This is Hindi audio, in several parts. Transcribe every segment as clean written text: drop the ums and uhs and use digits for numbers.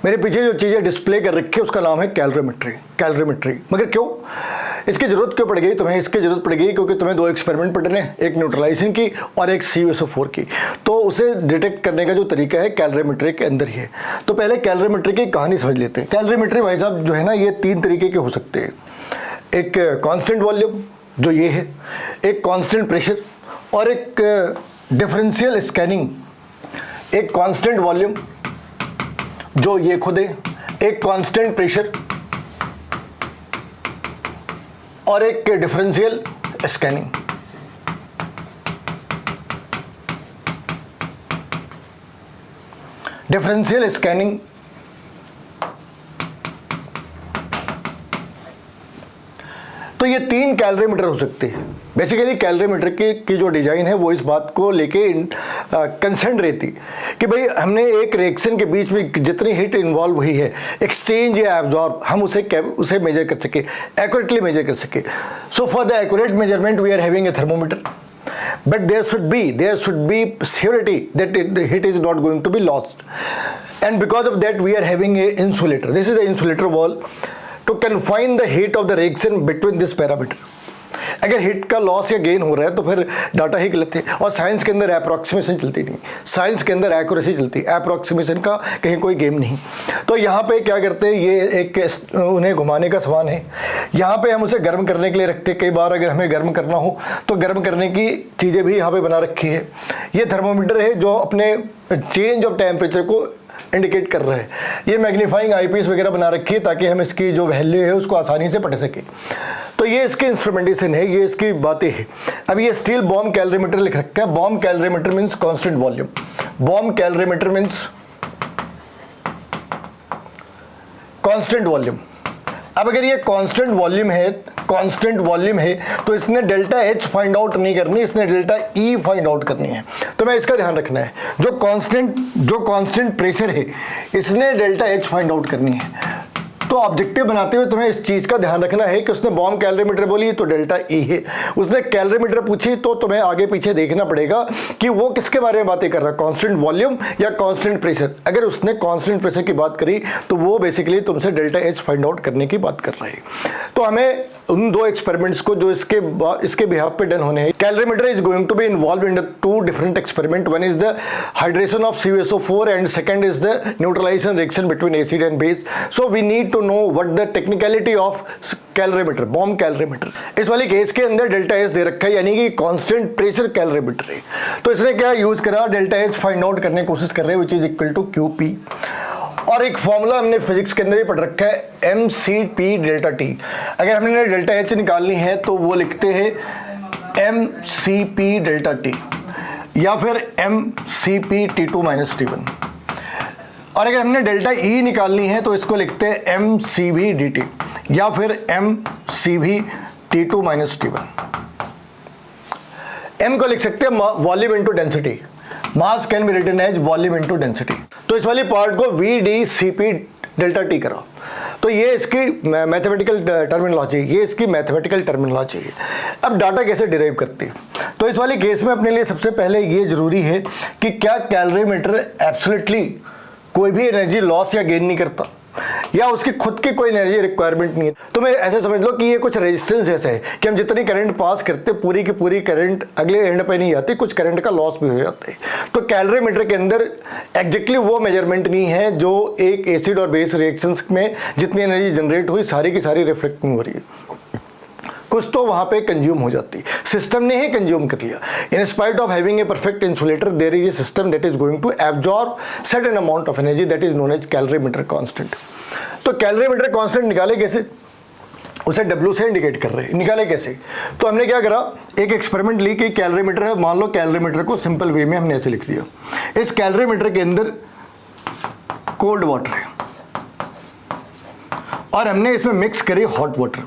मेरे पीछे जो चीज़ें डिस्प्ले कर रखी है उसका नाम है कैलोरीमेट्री। मगर क्यों, इसकी ज़रूरत क्यों पड़ गई तुम्हें? इसकी ज़रूरत पड़ गई क्योंकि तुम्हें 2 एक्सपेरिमेंट पढ़ने हैं, एक न्यूट्रलाइजेशन की और एक CuSO4 की। तो उसे डिटेक्ट करने का जो तरीका है कैलोरीमेट्री के अंदर ही है। तो पहले कैलोरीमेट्री की कहानी समझ लेते हैं। कैलोरीमेट्री भाई साहब जो है ना, ये 3 तरीके के हो सकते हैं। एक कांस्टेंट वॉल्यूम जो ये है, एक कांस्टेंट प्रेशर और एक डिफरेंशियल स्कैनिंग। एक कांस्टेंट वॉल्यूम जो ये खुद है, एक कांस्टेंट प्रेशर और एक डिफरेंशियल स्कैनिंग। डिफरेंशियल स्कैनिंग तो ये 3 कैलोरीमीटर हो सकते हैं। बेसिकली कैलोरीमीटर की जो डिज़ाइन है वो इस बात को लेके कंसर्न रहती कि भाई हमने एक रिएक्शन के बीच में जितनी हीट इन्वॉल्व हुई है, एक्सचेंज या एब्जॉर्ब, हम उसे मेजर कर सके, एक्यूरेटली मेजर कर सके। So for the accurate measurement we are having a thermometer, but there should be surety that heat is not going to be lost, and because of that we are having a insulator. This is the insulator wall to confine the heat of the reaction between this parameter. अगर हीट का लॉस या गेन हो रहा है तो फिर डाटा ही गलत है। और साइंस के अंदर अप्रॉक्सीमेशन चलती नहीं, साइंस के अंदर एक्यूरेसी चलती है, अप्रॉक्सीमेशन का कहीं कोई गेम नहीं। तो यहाँ पे क्या करते हैं, ये एक उन्हें घुमाने का सामान है। यहाँ पे हम उसे गर्म करने के लिए रखते हैं। कई बार अगर हमें गर्म करना हो तो गर्म करने की चीज़ें भी यहाँ पे बना रखी है। ये थर्मोमीटर है जो अपने चेंज ऑफ टेम्परेचर को इंडिकेट कर रहा है। ये मैग्नीफाइंग आईपीस वगैरह बना रखी है ताकि हम इसकी जो वैल्यू है उसको आसानी से पढ़ सकें। तो ये इसके इंस्ट्रूमेंटेशन है, ये इसकी बातें हैं। अब ये स्टील बॉम्ब कैलोरीमीटर लिख रखा है। Bomb calorimeter means constant volume. Bomb calorimeter means constant volume. अब अगर ये कांस्टेंट वॉल्यूम है तो इसने डेल्टा H फाइंड आउट नहीं करनी, इसने डेल्टा E फाइंड आउट करनी है। तो मैं इसका ध्यान रखना है। जो कांस्टेंट प्रेशर है इसने डेल्टा H फाइंड आउट करनी है। तो ऑब्जेक्टिव बनाते हुए तुम्हें इस चीज़ का ध्यान रखना है कि उसने बॉम्ब कैलोरीमीटर बोली तो डेल्टा E है, उसने कैलोरीमीटर पूछी तो तुम्हें आगे पीछे देखना पड़ेगा कि वो किसके बारे में बातें कर रहा है, कांस्टेंट वॉल्यूम या कांस्टेंट प्रेशर। अगर उसने कांस्टेंट प्रेशर की बात करी तो वो बेसिकली तुमसे डेल्टा H फाइंड आउट करने की बात कर रहा है। तो हमें उन 2 एक्सपेरिमेंट्स को जो इसके बिहाफ पे डन होने हैं, calorimeter is going to be involve in 2 different experiment. One is the hydration of CuSO4 and second is the neutralisation reaction between acid and base. So we need to know what the technicality of calorimeter, bomb calorimeter. इस वाले केस के अंदर डेल्टा H दे रखा है, यानी कि कांस्टेंट प्रेशर कैलोरीमीटर है। तो इसने क्या यूज करा, डेल्टा H फाइंड आउट करने की कोशिश कर रहे हैं, which is equal to QP। और एक फॉर्मूला हमने फिजिक्स के अंदर ही पढ़ रखा है, mCp डेल्टा T। अगर हमने डेल्टा H निकालनी है तो वो लिखते हैं mCp डेल्टा T या फिर mCp T2 - T1। और अगर हमने डेल्टा E निकालनी है तो इसको लिखते हैं mCv dt या फिर mCv T2 - T1। m को लिख सकते हैं volume into density, mass can be written as volume into density. तो इस वाली पार्ट को VdCp डेल्टा T करो। तो ये इसकी मैथमेटिकल टर्मिनोलॉजी है। अब डाटा कैसे डिराइव करती है, तो इस वाले केस में अपने लिए सबसे पहले ये जरूरी है कि क्या कैलोरीमीटर एब्सोल्युटली कोई भी एनर्जी लॉस या गेन नहीं करता, या उसकी खुद की कोई एनर्जी रिक्वायरमेंट नहीं है। तो मैं ऐसे समझ लो कि ये कुछ रेजिस्टेंस जैसा है कि हम जितनी करंट पास करते पूरी की पूरी करंट अगले एंड पे नहीं आती, कुछ करंट का लॉस भी हो जाता है। तो कैलोरीमीटर के अंदर एग्जैक्टली वो मेजरमेंट नहीं है जो एक एसिड और बेस रिएक्शंस में जितनी एनर्जी जनरेट हुई सारी की सारी रिफ्लेक्ट नहीं हो रही है, कुछ तो वहां पे कंज्यूम हो जाती, सिस्टम ने ही कंज्यूम कर लिया। In spite of having a perfect insulator there is a system that is going to absorb certain amount of energy that is known as calorimeter constant. तो कैलोरीमीटर कांस्टेंट निकाले कैसे, उसे W से इंडिकेट कर रहे हैं, निकाले कैसे। तो हमने क्या करा, एक एक्सपेरिमेंट ली कि कैलोरीमीटर है, मान लो कैलोरीमीटर को सिंपल वे में हमने ऐसे लिख दिया, इस कैलोरीमीटर के अंदर कोल्ड वाटर है और हमने इसमें मिक्स करी हॉट वाटर,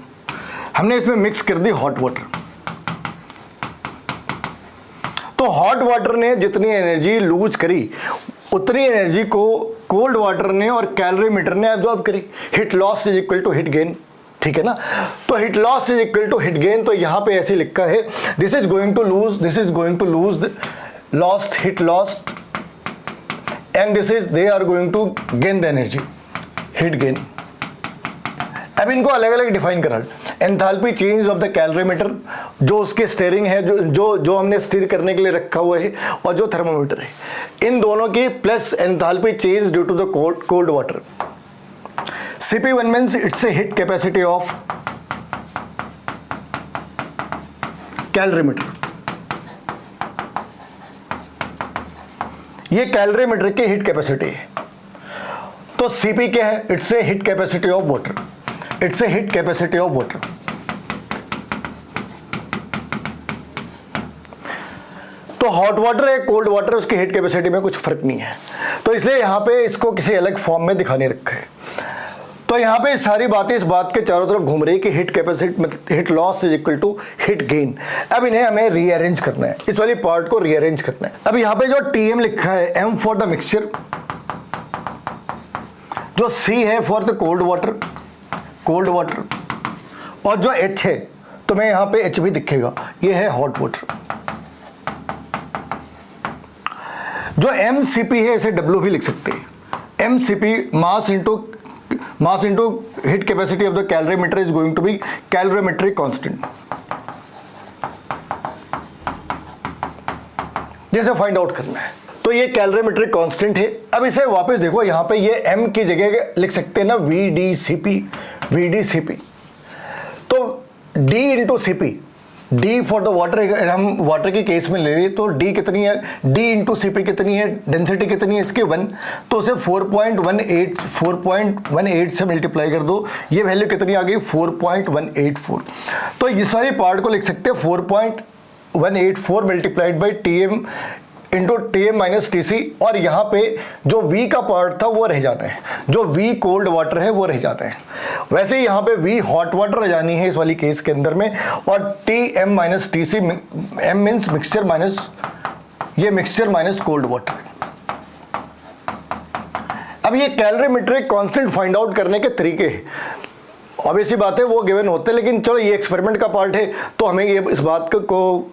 हमने इसमें मिक्स कर दी हॉट वाटर। तो हॉट वाटर ने जितनी एनर्जी लूज करी उतनी एनर्जी को कोल्ड वाटर ने और कैलोरीमीटर ने एब्जॉर्ब करी। Heat loss is equal to heat gain, ठीक है ना। तो heat loss is equal to heat gain, तो यहां पे ऐसे लिखा है this is going to lose lost heat loss and this is they are going to gain the energy. Heat gain. अब इनको अलग अलग डिफाइन करा। Enthalpy change of the calorimeter, जो उसके स्टीयरिंग है, जो हमने स्टीर करने के लिए रखा हुआ है, और जो थर्मोमीटर है, इन दोनों की plus enthalpy change due to the cold water. CP1 means it's a heat capacity of calorimeter. ये कैलोरीमीटर की हीट कैपेसिटी है। तो CP क्या है? It's a heat capacity of water. It's a heat capacity of water. तो हॉट वाटर है, कोल्ड वाटर, उसकी हीट कैपेसिटी में कुछ फर्क नहीं है, तो इसलिए यहां पे इसको किसी अलग फॉर्म में दिखाने रखा है। तो यहां पे सारी बातें इस बात के चारों तरफ घूम रही है कि heat capacity, heat loss is equal to heat gain. अब इन्हें हमें रीअरेंज करना है, इस वाली पार्ट को रीअरेंज करना है। अब यहां पे जो TM लिखा है, M फॉर द मिक्सचर, जो C है फॉर द कोल्ड वाटर, और जो H है, तो मैं यहां पे H भी दिखेगा, ये है हॉट वाटर। जो MCP है, इसे W भी लिख सकते हैं। MCP mass into heat capacity of the calorimeter is going to be calorimetric constant. जैसे फाइंड आउट करना है, तो ये कैलोरीमेट्रिक कांस्टेंट है। अब इसे वापस देखो, यहां पे ये M की जगह लिख सकते हैं ना VDCP। तो D into CP, D for the water, अगर हम वाटर के केस में ले तो D कितनी है, D इंटू CP कितनी है, डेंसिटी कितनी है इसकी 1, तो उसे 4.18 से मल्टीप्लाई कर दो, ये वैल्यू कितनी आ गई 4.184। तो इस सारी पार्ट को लिख सकते हैं 4.184 multiplied by TM into TM minus TC, और यहाँ पे जो V का पार्ट था वो रह जाना है, जो V कोल्ड वाटर है वो रह जाता है। वैसे ही यहाँ पे V हॉट वाटर रह जानी है इस वाली केस के अंदर में, और TM minus TC, M means mixture minus, ये मिक्सचर माइनस कोल्ड वाटर। अब ये कैलोरीमेट्रिक कांस्टेंट फाइंड आउट करने के तरीके हैं, ऑब्वियसली बात है वो गिवन होते हैं, लेकिन चलो ये एक्सपेरिमेंट का पार्ट है, तो हमें ये इस बात को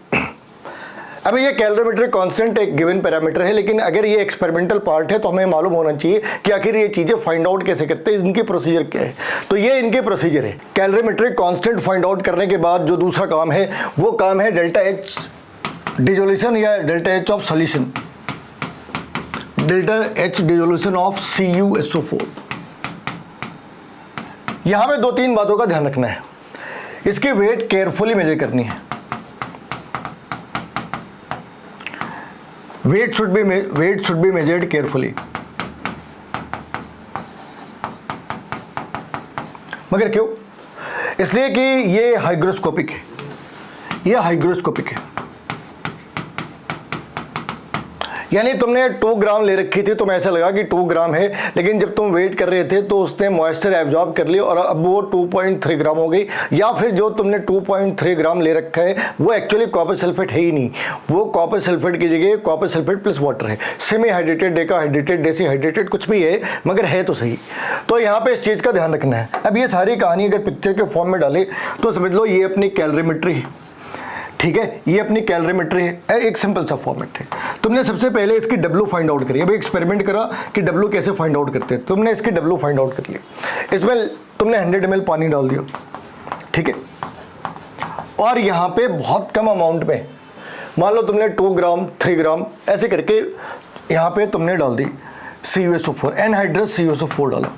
अभी ये कैलोरीमेट्रिक कांस्टेंट एक गिवन पैरामीटर है, लेकिन अगर ये एक्सपेरिमेंटल पार्ट है तो हमें मालूम होना चाहिए कि आखिर ये चीज़ें फाइंड आउट कैसे करते हैं, इनकी प्रोसीजर क्या है। तो ये इनके प्रोसीजर है। कैलोरीमेट्रिक कांस्टेंट फाइंड आउट करने के बाद जो दूसरा काम है, वो काम है डेल्टा H डिसोल्यूशन या delta H of solution, delta H dissolution of CuSO4। यहां पे 2-3 बातों का ध्यान रखना है। इसकी वेट केयरफुली मेजर करनी है। Weight should be measured carefully. मगर क्यों? इसलिए कि ये हाइग्रोस्कोपिक है, ये हाइग्रोस्कोपिक है, यानी तुमने 2 ग्राम ले रखी थी, तुम्हें ऐसा लगा कि 2 ग्राम है, लेकिन जब तुम वेट कर रहे थे तो उसने मॉइस्चर एब्जॉर्ब कर लिया और अब वो 2.3 ग्राम हो गई। या फिर जो तुमने 2.3 ग्राम ले रखा है वो एक्चुअली कॉपर सल्फेट है ही नहीं, वो कॉपर सल्फेट की जगह कॉपर सल्फेट प्लस वाटर है, semi hydrated, deca hydrated, deci hydrated, कुछ भी है, मगर है तो सही। तो यहाँ पे इस चीज़ का ध्यान रखना है। अब ये सारी कहानी अगर पिक्चर के फॉर्म में डाले तो समझ लो ये अपनी कैलोरीमेट्री है, ठीक है, ये अपनी कैलोरीमेट्री है, एक सिंपल सा फॉर्मेट है। तुमने सबसे पहले इसकी W फाइंड आउट करी। अभी एक्सपेरिमेंट करा कि W कैसे फाइंड आउट करते हैं, तुमने इसकी W फाइंड आउट कर लिया। इसमें तुमने 100 ml पानी डाल दिया, ठीक है, और यहाँ पे बहुत कम अमाउंट में, मान लो तुमने 2 ग्राम 3 ग्राम ऐसे करके यहाँ पे तुमने डाल दी CuSO4, एनहाइड्रस CuSO4 डाला,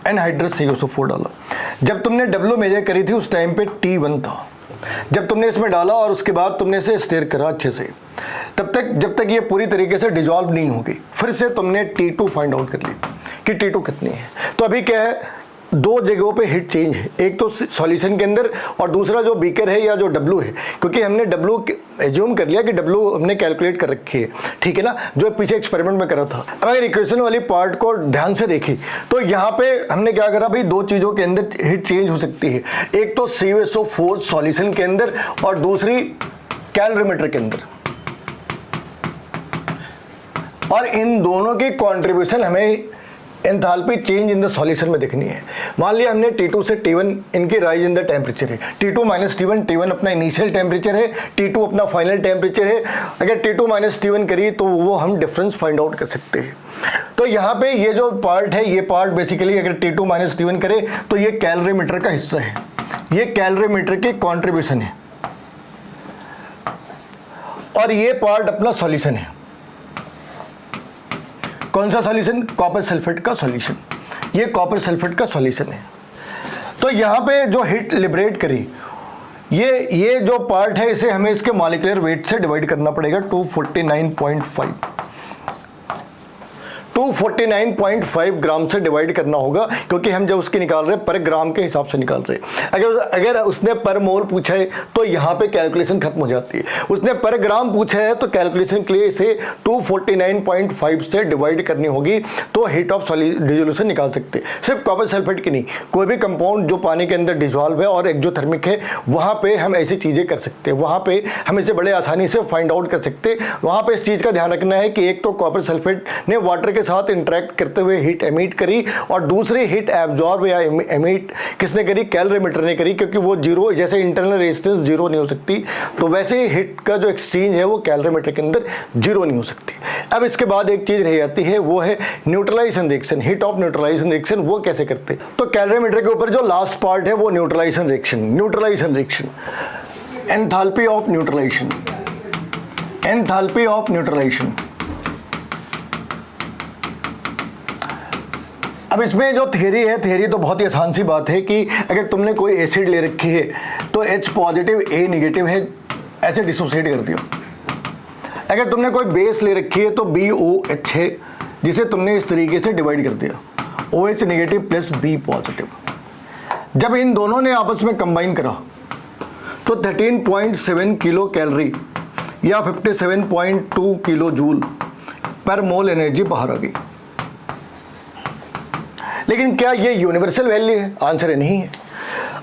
एनहाइड्रस CuSO4 डाला। जब तुमने W मेजर करी थी उस टाइम पे T1 था। जब तुमने इसमें डाला और उसके बाद तुमने इसे स्टीयर करा अच्छे से, तब तक जब तक ये पूरी तरीके से डिजॉल्व नहीं होगी, फिर से तुमने T2 फाइंड आउट कर ली कि T2 कितनी है। तो अभी क्या है, 2 जगहों पे हीट चेंज है, एक तो सॉल्यूशन के अंदर और दूसरा जो बीकर है या जो W है, क्योंकि हमने W एज्यूम कर लिया कि W हमने कैलकुलेट कर रखी है, ठीक है ना, जो पीछे एक्सपेरिमेंट में करा था। अब अगर इक्वेशन वाली पार्ट को ध्यान से देखी तो यहाँ पे हमने क्या करा भाई, 2 चीज़ों के अंदर हीट चेंज हो सकती है, एक तो CuSO4 सॉल्यूशन के अंदर और दूसरी कैलोरीमीटर के अंदर, और इन दोनों की कॉन्ट्रीब्यूशन हमें enthalpy change in the solution में देखनी है। मान लिया हमने T2 से T1 इनकी राइज इन द टेम्परेचर है, T2 माइनस T1, T1 अपना इनिशियल टेम्परेचर है, T2 अपना फाइनल टेम्परेचर है। अगर T2 माइनस T1 करिए तो वो हम डिफरेंस फाइंड आउट कर सकते हैं। तो यहाँ पे ये जो पार्ट है, ये पार्ट बेसिकली अगर T2 माइनस T1 करे तो ये कैलोरीमीटर का हिस्सा है, ये कैलोरीमीटर की कॉन्ट्रीब्यूशन है, और ये पार्ट अपना सॉल्यूशन है। कौन सा सॉल्यूशन? कॉपर सल्फेट का सॉल्यूशन। ये कॉपर सल्फेट का सॉल्यूशन है। तो यहाँ पे जो हीट लिबरेट करी, ये जो पार्ट है इसे हमें इसके मॉलिक्यूलर वेट से डिवाइड करना पड़ेगा। 249.5 ग्राम से डिवाइड करना होगा, क्योंकि हम जब उसकी निकाल रहे हैं पर ग्राम के हिसाब से निकाल रहे हैं। अगर उसने पर मोल पूछा है तो यहाँ पे कैलकुलेशन खत्म हो जाती है। उसने पर ग्राम पूछा है तो कैलकुलेशन के लिए इसे 249.5 से डिवाइड करनी होगी, तो हीट ऑफ डिसोल्यूशन निकाल सकते हैं। सिर्फ कॉपर सल्फेट की नहीं, कोई भी कंपाउंड जो पानी के अंदर डिजॉल्व है और एक्जोथर्मिक है, वहाँ पे हम ऐसी चीज़ें कर सकते हैं, वहाँ पे हम इसे बड़े आसानी से फाइंड आउट कर सकते हैं। वहाँ पे इस चीज़ का ध्यान रखना है कि एक तो कॉपर सल्फेट ने वाटर के साथ इंटरेक्ट करते हुए हीट एमिट करी, और दूसरी हीट एब्जॉर्ब या एमिट किसने करी? कैलोरीमीटर ने करी, क्योंकि वो जीरो, जैसे इंटरनल रेजिस्टेंस जीरो नहीं हो सकती, तो वैसे ही हीट का जो एक्सचेंज है वो कैलोरीमीटर के अंदर जीरो नहीं हो सकती। अब इसके बाद एक चीज़ रह जाती है, वो है neutralization reaction, heat of neutralization reaction. वो कैसे करते? तो कैलोरीमीटर के ऊपर जो लास्ट पार्ट है वो neutralization reaction, enthalpy of neutralization. अब इसमें जो थियरी है, थियरी तो बहुत ही आसान सी बात है कि अगर तुमने कोई एसिड ले रखी है तो H पॉजिटिव A नेगेटिव है, ऐसे डिसोसिएट कर दियो। अगर तुमने कोई बेस ले रखी है तो BOH है, जिसे तुमने इस तरीके से डिवाइड कर दिया, OH negative plus B positive. जब इन दोनों ने आपस में कंबाइन करा तो 13.7 किलो कैलोरी या 57.2 किलो जूल पर मोल एनर्जी बाहर आ गई। लेकिन क्या ये यूनिवर्सल वैल्यू है? आंसर है नहीं है।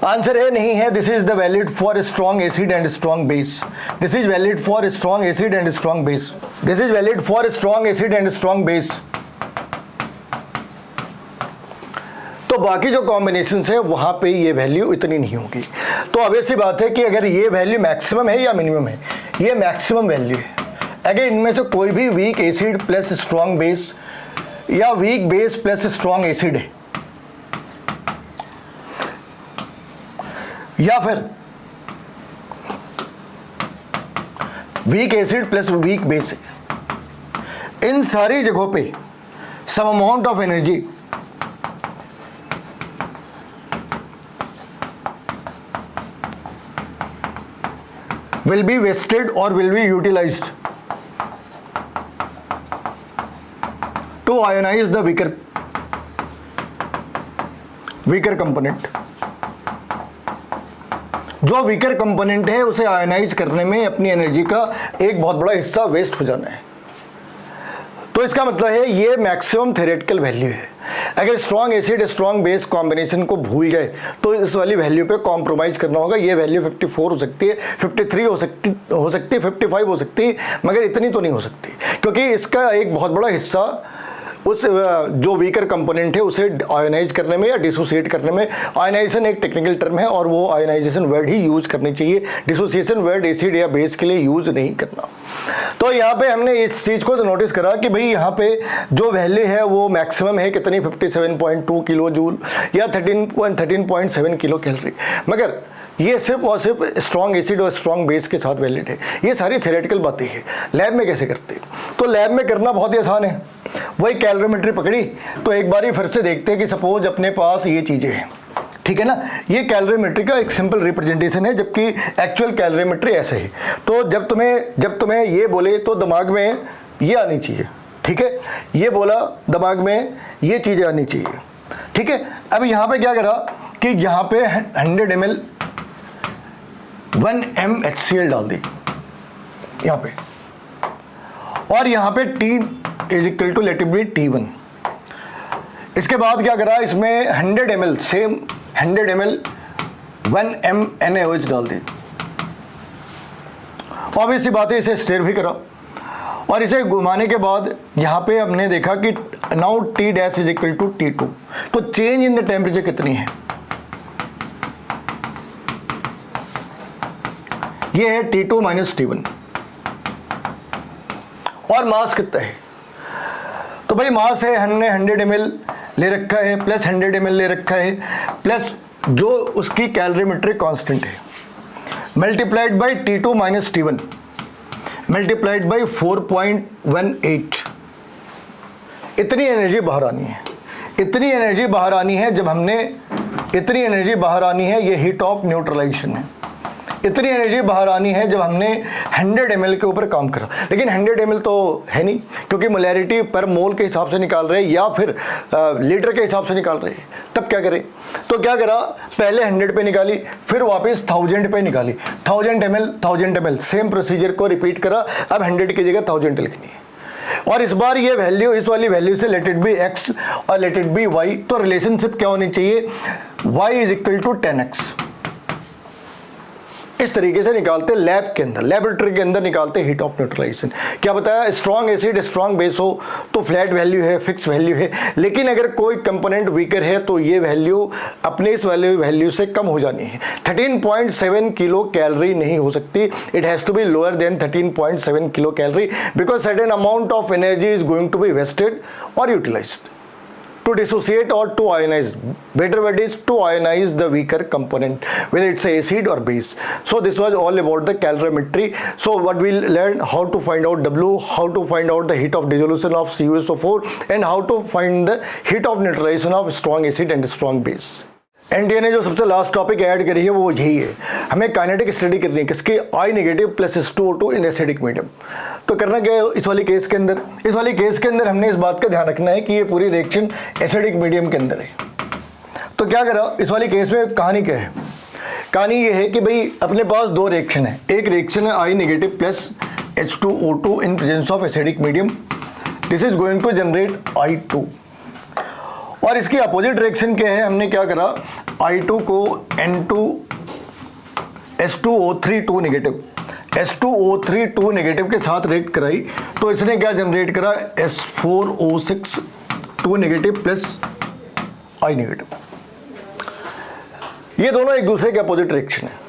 आंसर है नहीं है। This is the valid for strong acid and strong base. This is valid for strong acid and strong base. This is valid for strong acid and strong base. तो बाकी जो कॉम्बिनेशन है वहां पे ये वैल्यू इतनी नहीं होगी। तो अब ऐसी बात है कि अगर ये वैल्यू मैक्सिमम है या मिनिमम है, ये मैक्सिमम वैल्यू है। अगर इनमें से कोई भी weak acid plus strong base या weak base plus strong acid है, या फिर weak acid plus weak base है, इन सारी जगहों पे some amount of energy will be wasted or will be utilized to ionize the weaker component। जो वीकर कंपोनेंट है उसे आयनाइज करने में अपनी एनर्जी का एक बहुत बड़ा हिस्सा वेस्ट हो जाना है। तो इसका मतलब है ये मैक्सिमम थ्योरेटिकल वैल्यू है। अगर strong acid strong base combination को भूल जाए तो इस वाली वैल्यू पे कॉम्प्रोमाइज करना होगा। ये वैल्यू 54 हो सकती है, 53 हो सकती है, 55 हो सकती है, मगर इतनी तो नहीं हो सकती, क्योंकि इसका एक बहुत बड़ा हिस्सा उस जो वीकर कंपोनेंट है उसे आयोनाइज करने में या डिसोसिएट करने में, आयोनाइजेशन एक टेक्निकल टर्म है और वो आयोनाइजेशन वर्ड ही यूज करनी चाहिए, डिसोसिएशन वर्ड एसिड या बेस के लिए यूज नहीं करना। तो यहाँ पे हमने इस चीज़ को तो नोटिस करा कि भाई यहाँ पे जो वैल्यू है वो मैक्सिमम है कितनी, 57.2 किलो जूल या 13.7 किलो कैलोरी, मगर ये सिर्फ और सिर्फ स्ट्रॉन्ग एसिड और स्ट्रॉन्ग बेस के साथ वैलिड है। ये सारी थ्योरेटिकल बातें हैं। लैब में कैसे करते हैं? तो लैब में करना बहुत ही आसान है। वही कैलोरीमेट्री पकड़ी तो एक बार ही फिर से देखते हैं कि सपोज अपने पास ये चीज़ें हैं, ठीक है ना, ये कैलोरीमेट्री का एक सिंपल रिप्रेजेंटेशन है, जबकि एक्चुअल कैलोरीमेट्री ऐसे है। तो जब तुम्हें ये बोले तो दिमाग में ये आनी चाहिए, ठीक है, ये बोला दिमाग में ये चीज़ें आनी चाहिए, ठीक है। अब यहाँ पे क्या करा कि यहाँ पे 100 ml 1 MHCl डाल दी यहाँ पे, और यहाँ पे T is equal to let it be T1। इसके बाद क्या करा, इसमें 100 ml same 100 ml 1 M NaOH डाल दी। ऑब्वियस सी बात है, इसे स्टिर भी करा और इसे घुमाने के बाद यहाँ पे हमने देखा कि now T dash is equal to T2। तो चेंज इन द टेम्परेचर कितनी है? ये है T2 माइनस T1। और मास कितना है? तो भाई मास है, हमने 100 ml ले रखा है, प्लस 100 ml ले रखा है, प्लस जो उसकी कैलोरीमेट्रिक कांस्टेंट है, multiplied by T2 minus T1 multiplied by 4.18। इतनी एनर्जी बाहर आनी है। इतनी एनर्जी बाहर आनी है जब हमने, इतनी एनर्जी बाहर आनी है, ये हीट ऑफ न्यूट्रलाइजेशन है। इतनी एनर्जी बाहर आनी है जब हमने 100 ml के ऊपर काम करा। लेकिन 100 ml तो है नहीं, क्योंकि मोलैरिटी पर मोल के हिसाब से निकाल रहे हैं या फिर लीटर के हिसाब से निकाल रहे हैं। तब क्या करें? तो क्या करा, पहले 100 पे निकाली, फिर वापस 1000 पे निकाली। 1000 ml सेम प्रोसीजर को रिपीट करा। अब 100 की जगह 1000 लिखनी है। और इस बार ये वैल्यू, इस वाली वैल्यू से लेट इट बी x और लेट इट बी y। तो रिलेशनशिप क्या होनी चाहिए? y is equal to 10x। इस तरीके से निकालते लैब के अंदर, लेबोरेटरी के अंदर निकालते हीट ऑफ न्यूट्रलाइजेशन। क्या बताया? स्ट्रॉन्ग एसिड स्ट्रॉन्ग बेस हो तो फ्लैट वैल्यू है, फिक्स वैल्यू है। लेकिन अगर कोई कंपोनेंट वीकर है तो ये वैल्यू अपने इस वैल्यू से कम हो जानी है। 13.7 किलो कैलोरी नहीं हो सकती। It has to be lower than 13.7 kilo calorie because certain amount of energy is going to be wasted और utilized to dissociate or to ionize. Better word is to ionize the weaker component, whether it's acid or base. So this was all about the calorimetry. So what we'll learn, how to find out W, how to find out the heat of dissolution of CuSO4, and how to find the heat of neutralization of strong acid and strong base. NDA ने जो सबसे लास्ट टॉपिक ऐड करी है वो यही है, हमें काइनेटिक स्टडी करनी है किसकी? I negative plus H2O2 in acidic medium. तो करना क्या है इस वाली केस के अंदर? इस वाली केस के अंदर हमने इस बात का ध्यान रखना है कि ये पूरी रिएक्शन एसिडिक मीडियम के अंदर है। तो क्या करा इस वाली केस में? कहानी क्या है? कहानी ये है कि भाई अपने पास दो रिएक्शन है। एक रिएक्शन है I negative plus H2O2 in presence of acidic medium. This is going to generate I2। और इसकी अपोजिट रिएक्शन क्या है? हमने क्या करा, I2 को H2O3 2 नेगेटिव, H2O3 2 नेगेटिव के साथ रिएक्ट कराई। तो इसने क्या जनरेट करा? S4O6 2 negative plus I negative. ये दोनों एक दूसरे के अपोजिट रिएक्शन है।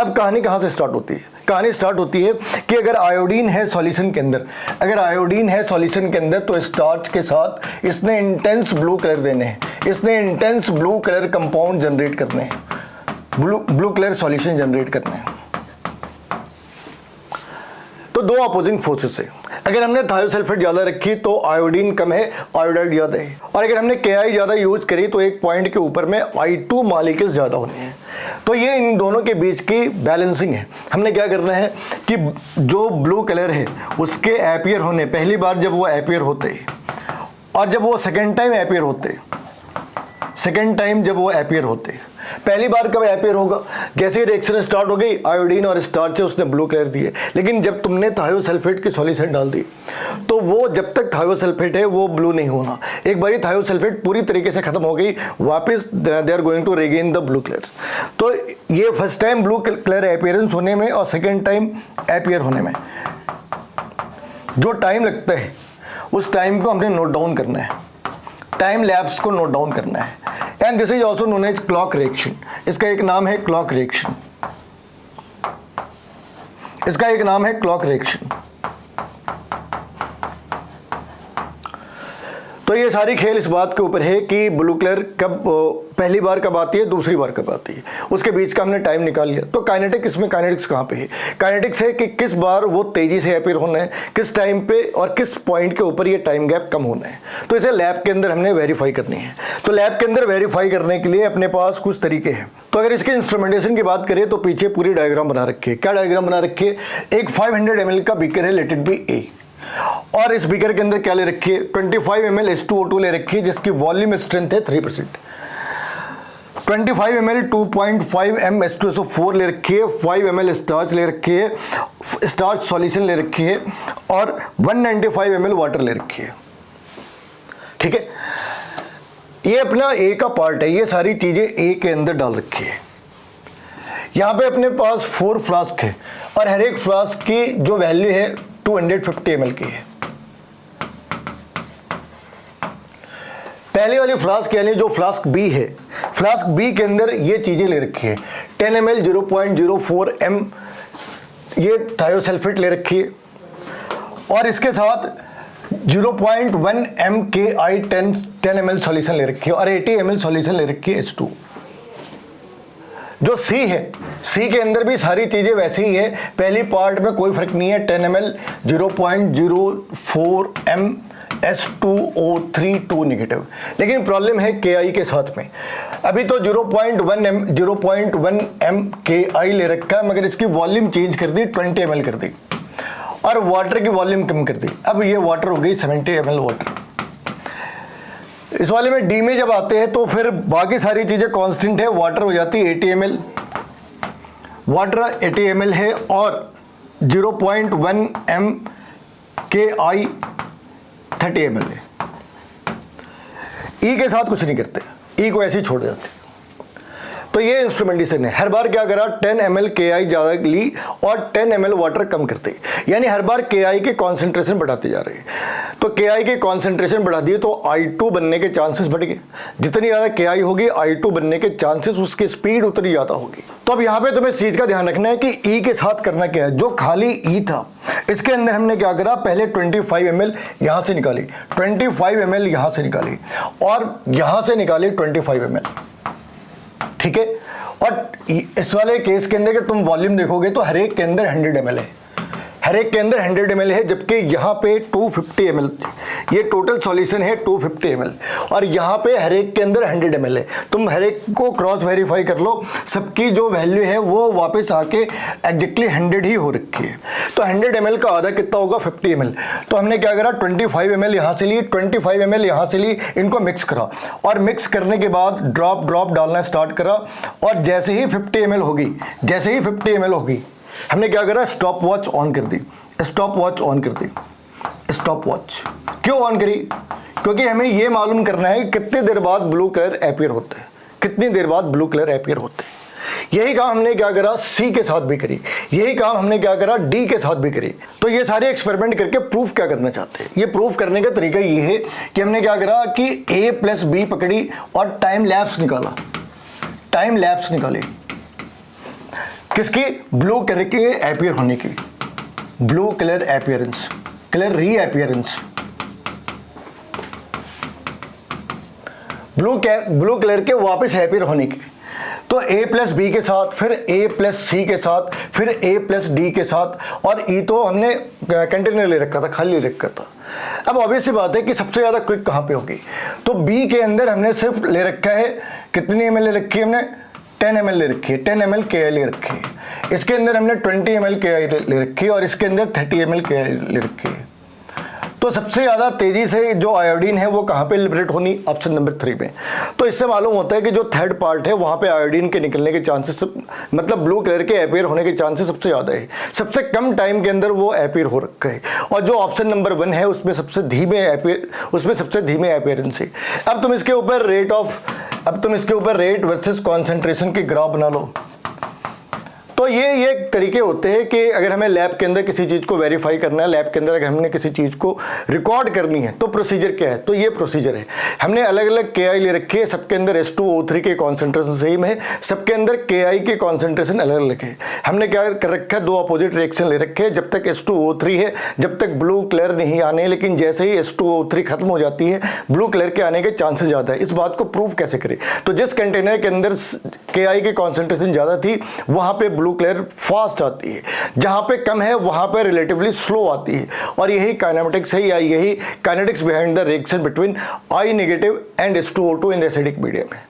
अब कहानी कहाँ से स्टार्ट होती है? कहानी स्टार्ट होती है कि अगर आयोडीन है सॉल्यूशन के अंदर, अगर आयोडीन है सॉल्यूशन के अंदर तो स्टार्च के साथ इसने इंटेंस ब्लू कलर देने हैं, इसने intense blue colour compound generate करने हैं, ब्लू कलर सॉल्यूशन जनरेट करने हैं। तो दो अपोजिंग फोर्सेस है। अगर हमने थायोसल्फेट ज़्यादा रखी तो आयोडीन कम है, आयोडाइड ज़्यादा है। और अगर हमने KI ज़्यादा यूज करी तो एक पॉइंट के ऊपर में I2 मॉलिक्यूल्स ज़्यादा होने हैं। तो ये इन दोनों के बीच की बैलेंसिंग है। हमने क्या करना है कि जो ब्लू कलर है उसके अपीयर होने, पहली बार जब वो अपीयर होते और जब वो सेकेंड टाइम अपीयर होते, सेकेंड टाइम जब वो अपीयर होते, पहली बार कब अपीयर होगा? जैसे ही रिएक्शन स्टार्ट हो गई, आयोडीन और स्टार्च से उसने ब्लू कलर दिए। लेकिन जब तुमने थायोसल्फेट की सॉल्यूशन डाल दी तो वो जब तक थायोसल्फेट है वो ब्लू नहीं होना। एक बारी थायोसल्फेट पूरी तरीके से खत्म हो गई, वापस they are going to regain the blue colour. तो ये first time blue colour appearance होने में और सेकेंड टाइम अपीयर होने में जो टाइम लगता है उस टाइम को हमने नोट डाउन करना है, टाइम लैप्स को नोट डाउन करना है। And this is also known as clock reaction. इसका एक नाम है क्लॉक रिएक्शन, इसका एक नाम है क्लॉक रिएक्शन। तो ये सारी खेल इस बात के ऊपर है कि ब्लू कलर कब पहली बार कब आती है, दूसरी बार कब आती है, उसके बीच का हमने टाइम निकाल लिया। तो काइनेटिक, इसमें काइनेटिक्स कहाँ पे है? काइनेटिक्स है कि किस बार वो तेजी से अपीयर होना है, किस टाइम पे और किस पॉइंट के ऊपर ये टाइम गैप कम होना है। तो इसे लैब के अंदर हमने वेरीफाई करनी है। तो लैब के अंदर वेरीफाई करने के लिए अपने पास कुछ तरीके हैं। तो अगर इसके इंस्ट्रूमेंटेशन की बात करें तो पीछे पूरी डायग्राम बना रखी है। क्या डायग्राम बना रखी है? एक 500 ml का बीकर है, लेट इट बी A, और इस बीकर के अंदर क्या ले रखी है? 25 ml H2O2 ले रखी है जिसकी वॉल्यूम स्ट्रेंथ है 3%। 25 ml 2.5 m H2SO4 ले रखी है, 5 ml स्टार्च ले रखी है, स्टार्च सॉल्यूशन ले रखी है और 195 ml वाटर ले रखी है। ठीक है, ये अपना A का पार्ट है। ये सारी चीजें A के अंदर डाल रखी है। यहाँ पे अपने पास 4 फ्लास्क है और हर एक फ्लास्क की जो वैल्यू है 250 ml की है। पहले वाली फ्लास्क यानी जो फ्लास्क बी है, फ्लास्क बी के अंदर ये चीज़ें ले रखी है 10 ml 0.04 m ये थायोसल्फेट ले रखी है, और इसके साथ 0.1 m KI 10 ml सॉल्यूशन ले रखी है, और 80 ml सॉल्यूशन ले रखी है H2। जो सी है, सी के अंदर भी सारी चीज़ें वैसी ही है, पहली पार्ट में कोई फर्क नहीं है 10 ml 0.04 m H2O3 2 नेगेटिव, लेकिन प्रॉब्लम है KI के साथ में। अभी तो 0.1 m KI ले रखा है, मगर इसकी वॉल्यूम चेंज कर दी, 20 ml कर दी, और वाटर की वॉल्यूम कम कर दी। अब ये वाटर हो गई 70 ml वाटर। इस वाले में डी में जब आते हैं तो फिर बाकी सारी चीज़ें कांस्टेंट है, वाटर हो जाती है 80 ml, वाटर 80 ml है, और 0.1 m KI 30 ml है। ई के साथ कुछ नहीं करते, ई को ऐसे ही छोड़ देते। तो ये इंस्ट्रूमेंटेशन है, हर बार क्या करा 10 ml KI ज़्यादा ली और 10 ml वाटर कम करते, यानी हर बार KI के कॉन्सेंट्रेशन बढ़ाते जा रहे हैं। तो KI के कॉन्सेंट्रेशन बढ़ा दिए तो I2 बनने के चांसेस बढ़ गए, जितनी ज़्यादा KI होगी I2 बनने के चांसेस, उसकी स्पीड उतनी ज़्यादा होगी। तो अब यहाँ पे तुम्हें इस चीज़ का ध्यान रखना है कि E के साथ करना क्या है। जो खाली E था इसके अंदर हमने क्या करा, पहले 25 ml यहाँ से निकाली, 25 ml यहाँ से निकाली, और यहाँ से निकाली 25 ml, ठीक है। और इस वाले केस के अंदर कि तुम वॉल्यूम देखोगे तो हर एक के अंदर 100 ml है, हर एक के अंदर 100 ml है, जबकि यहाँ पे 250 ml, ये टोटल सॉल्यूशन है 250 ml, और यहाँ पे हर एक के अंदर 100 ml है। तुम हर एक को क्रॉस वेरीफाई कर लो, सबकी जो वैल्यू है वो वापस आके एग्जैक्टली 100 ही हो रखी है। तो 100 ml का आधा कितना होगा, 50 ml। तो हमने क्या करा, 25 ml यहाँ से ली, 25 ml यहाँ से ली, इनको मिक्स करा, और मिक्स करने के बाद ड्रॉप डालना स्टार्ट करा, और जैसे ही 50 ml होगी, जैसे ही 50 ml होगी, हमने क्या करा, स्टॉप वॉच ऑन कर दी, स्टॉप वॉच ऑन कर दी। स्टॉप वॉच क्यों ऑन करी, क्योंकि हमें ये मालूम करना है कितनी देर बाद ब्लू कलर अपीयर होता है, कितनी देर बाद ब्लू कलर अपीयर होते हैं। यही काम हमने क्या करा, सी के साथ भी करी, यही काम हमने क्या करा, डी के साथ भी करी। तो ये सारे एक्सपेरिमेंट करके प्रूफ क्या करना चाहते हैं, ये प्रूफ करने का तरीका ये है कि हमने क्या करा कि A + B पकड़ी और टाइम लैप्स निकाला, टाइम लैप्स निकाली किसकी, ब्लू कलर के अपीयर होने की, blue colour appearance, colour reappearance, blue colour के वापस अपीयर होने की। तो A + B के साथ, फिर A + C के साथ, फिर A + D के साथ, और E तो हमने कंटेनर ले रखा था, खाली ले रखा था। अब ऑब्वियस सी बात है कि सबसे ज़्यादा क्विक कहाँ पे होगी, तो B के अंदर हमने सिर्फ ले रखा है, कितनी ml ले रखी है हमने, 10 ml ले रखी है, 10 ml KI ले रखी है। इसके अंदर हमने 20 ml KI ले रखी है, और इसके अंदर 30 ml KI ले रखी है। तो सबसे ज़्यादा तेज़ी से जो आयोडीन है वो कहाँ पे लिबरेट होनी, ऑप्शन नंबर 3 में। तो इससे मालूम होता है कि जो थर्ड पार्ट है वहाँ पे आयोडीन के निकलने के चांसेस, मतलब ब्लू कलर के अपीयर होने के चांसेस सबसे ज़्यादा है, सबसे कम टाइम के अंदर वो अपीयर हो रखा है। और जो ऑप्शन नंबर 1 है उसमें सबसे धीमे अपीयरेंस है। अब तुम इसके ऊपर रेट वर्सेस कॉन्सेंट्रेशन के ग्राफ बना लो। तो ये तरीके होते हैं कि अगर हमें लैब के अंदर किसी चीज़ को वेरीफाई करना है, लैब के अंदर अगर हमने किसी चीज़ को रिकॉर्ड करनी है तो प्रोसीजर क्या है, तो ये प्रोसीजर है। हमने अलग अलग KI ले रखे हैं, सबके अंदर H2O3 के कॉन्सेंट्रेशन सेम है, सबके अंदर KI के कॉन्सेंट्रेशन अलग अलग है। हमने क्या कर रखा है, 2 अपोजिट रिएक्शन ले रखे हैं। जब तक H2O3 है, जब तक ब्लू कलर नहीं आने, लेकिन जैसे ही H2O3 खत्म हो जाती है ब्लू कलर के आने के चांसेस ज़्यादा है। इस बात को प्रूव कैसे करें, तो जिस कंटेनर के अंदर KI के कॉन्सेंट्रेशन ज़्यादा थी वहाँ पे ब्लू कलर फास्ट आती है, जहाँ पे कम है वहाँ पे रिलेटिवली स्लो आती है। और यही काइनेमेटिक्स है, या यही kinetics behind the reaction between I- and H2O2 in the acidic medium है।